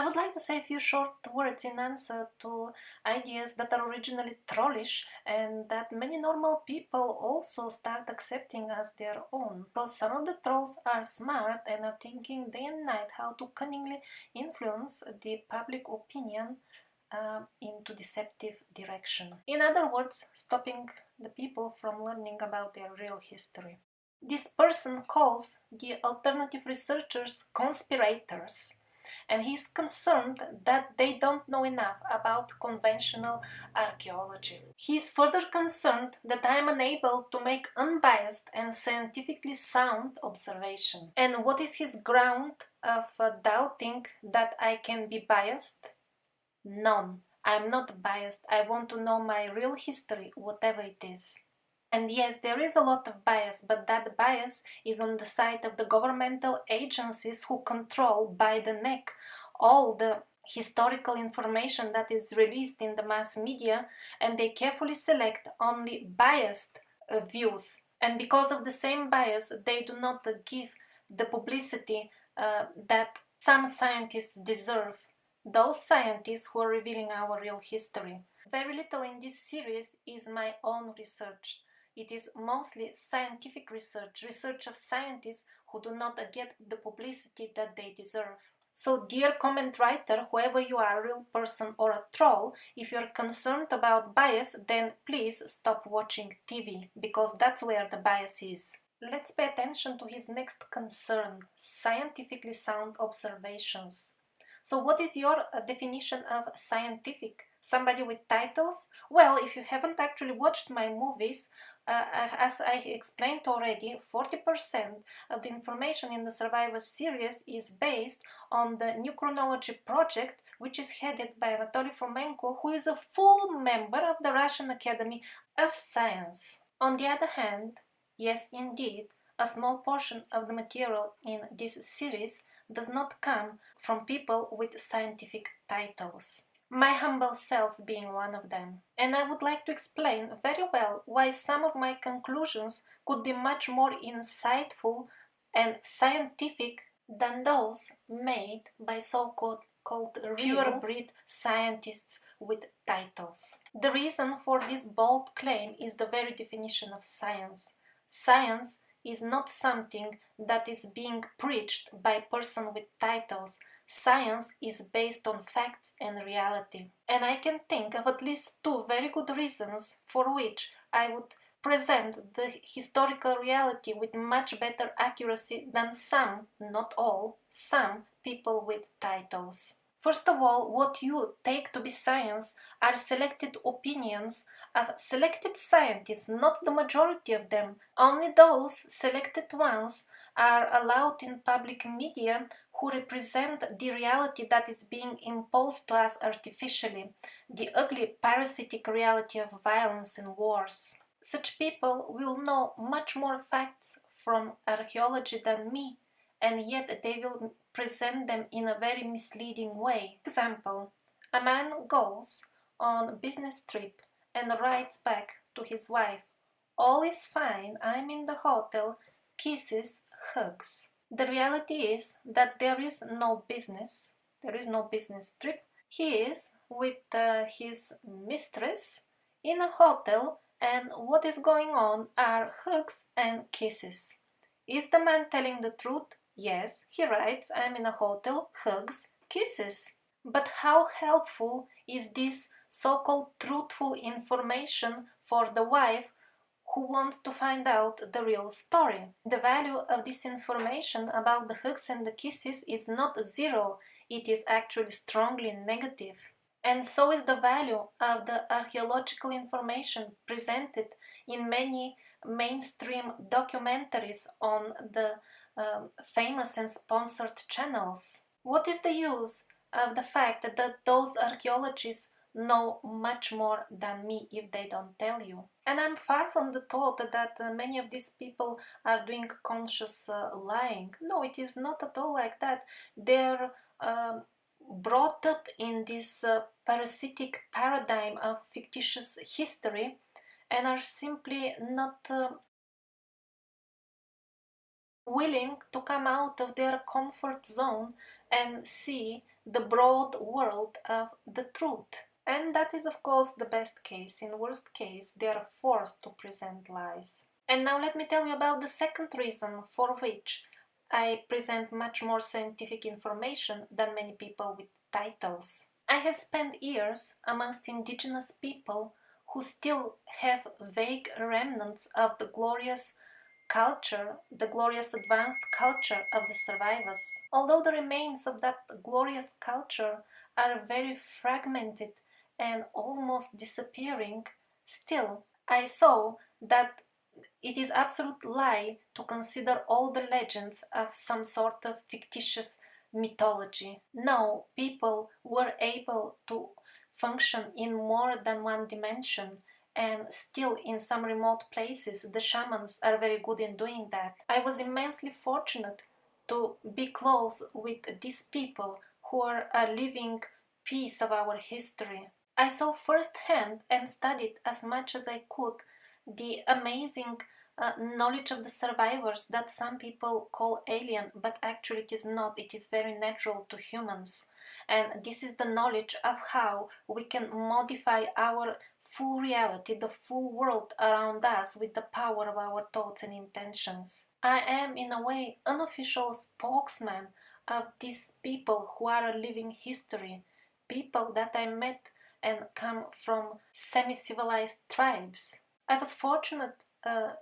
I would like to say a few short words in answer to ideas that are originally trollish and that many normal people also start accepting as their own. Because some of the trolls are smart and are thinking day and night how to cunningly influence the public opinion into deceptive direction. In other words, stopping the people from learning about their real history. This person calls the alternative researchers conspirators, and he's concerned that they don't know enough about conventional archaeology. He's further concerned that I am unable to make unbiased and scientifically sound observation. And what is his ground of doubting that I can be biased? None. I'm not biased. I want to know my real history, whatever it is. And yes, there is a lot of bias, but that bias is on the side of the governmental agencies who control by the neck all the historical information that is released in the mass media, and they carefully select only biased views. And because of the same bias, they do not give the publicity that some scientists deserve. Those scientists who are revealing our real history. Very little in this series is my own research. It is mostly scientific research, research of scientists who do not get the publicity that they deserve. So, dear comment writer, whoever you are, a real person or a troll, if you're concerned about bias, then please stop watching TV, because that's where the bias is. Let's pay attention to his next concern, scientifically sound observations. So what is your definition of scientific? Somebody with titles? Well, if you haven't actually watched my movies, as I explained already, 40% of the information in the Survivor series is based on the New Chronology project, which is headed by Anatoly Fomenko, who is a full member of the Russian Academy of Science. On the other hand, yes, indeed, a small portion of the material in this series does not come from people with scientific titles. My humble self being one of them. And I would like to explain very well why some of my conclusions could be much more insightful and scientific than those made by so-called purebred scientists with titles. The reason for this bold claim is the very definition of science. Science is not something that is being preached by a person with titles. Science is based on facts and reality. And I can think of at least two very good reasons for which I would present the historical reality with much better accuracy than some, not all, some people with titles. First of all, what you take to be science are selected opinions of selected scientists, not the majority of them. Only those selected ones are allowed in public media who represent the reality that is being imposed to us artificially, the ugly parasitic reality of violence and wars. Such people will know much more facts from archaeology than me, and yet they will present them in a very misleading way. Example, a man goes on a business trip and writes back to his wife, "All is fine, I'm in the hotel, kisses, hugs." The reality is that there is no business trip. He is with his mistress in a hotel, and what is going on are hugs and kisses. Is the man telling the truth? Yes, he writes, "I'm in a hotel, hugs, kisses." But how helpful is this so-called truthful information for the wife who wants to find out the real story? The value of this information about the hugs and the kisses is not zero, it is actually strongly negative. And so is the value of the archaeological information presented in many mainstream documentaries on the famous and sponsored channels. What is the use of the fact that those archaeologists know much more than me if they don't tell you? And I'm far from the thought that many of these people are doing conscious lying. No, it is not at all like that. They're brought up in this parasitic paradigm of fictitious history and are simply not willing to come out of their comfort zone and see the broad world of the truth. And that is, of course, the best case. In worst case, they are forced to present lies. And now let me tell you about the second reason for which I present much more scientific information than many people with titles. I have spent years amongst indigenous people who still have vague remnants of the glorious culture, the glorious advanced culture of the survivors. Although the remains of that glorious culture are very fragmented and almost disappearing, still I saw that it is absolute lie to consider all the legends of some sort of fictitious mythology. No, people were able to function in more than one dimension, and still in some remote places the shamans are very good in doing that. I was immensely fortunate to be close with these people who are a living piece of our history. I saw firsthand and studied as much as I could the amazing knowledge of the survivors that some people call alien, but actually it is not. It is very natural to humans. And this is the knowledge of how we can modify our full reality, the full world around us with the power of our thoughts and intentions. I am, in a way, unofficial spokesman of these people who are a living history, people that I met and come from semi-civilized tribes. I was fortunate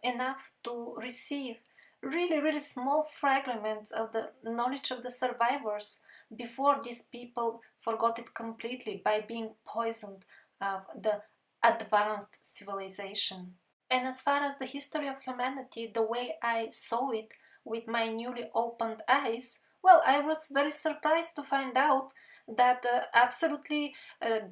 enough to receive really small fragments of the knowledge of the survivors before these people forgot it completely by being poisoned of the advanced civilization. And as far as the history of humanity, the way I saw it with my newly opened eyes, well, I was very surprised to find out that absolutely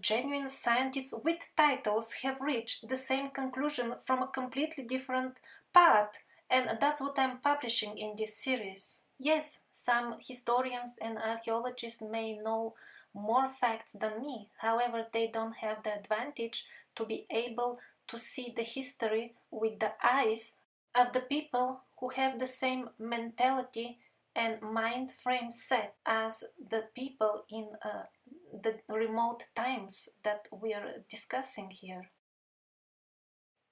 genuine scientists with titles have reached the same conclusion from a completely different path, and that's what I'm publishing in this series. Yes, some historians and archaeologists may know more facts than me, however, they don't have the advantage to be able to see the history with the eyes of the people who have the same mentality and mind frame set as the people in the remote times that we are discussing here.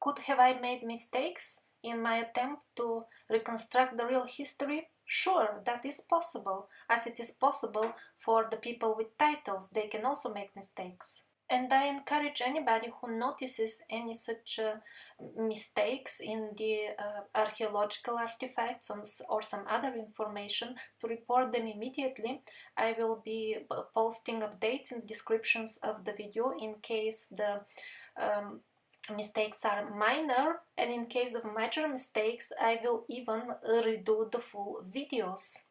Could have I made mistakes in my attempt to reconstruct the real history? Sure, that is possible, as it is possible for the people with titles, they can also make mistakes. And I encourage anybody who notices any such mistakes in the archaeological artifacts or some other information to report them immediately. I will be posting updates in the descriptions of the video in case the mistakes are minor, and in case of major mistakes I will even redo the full videos.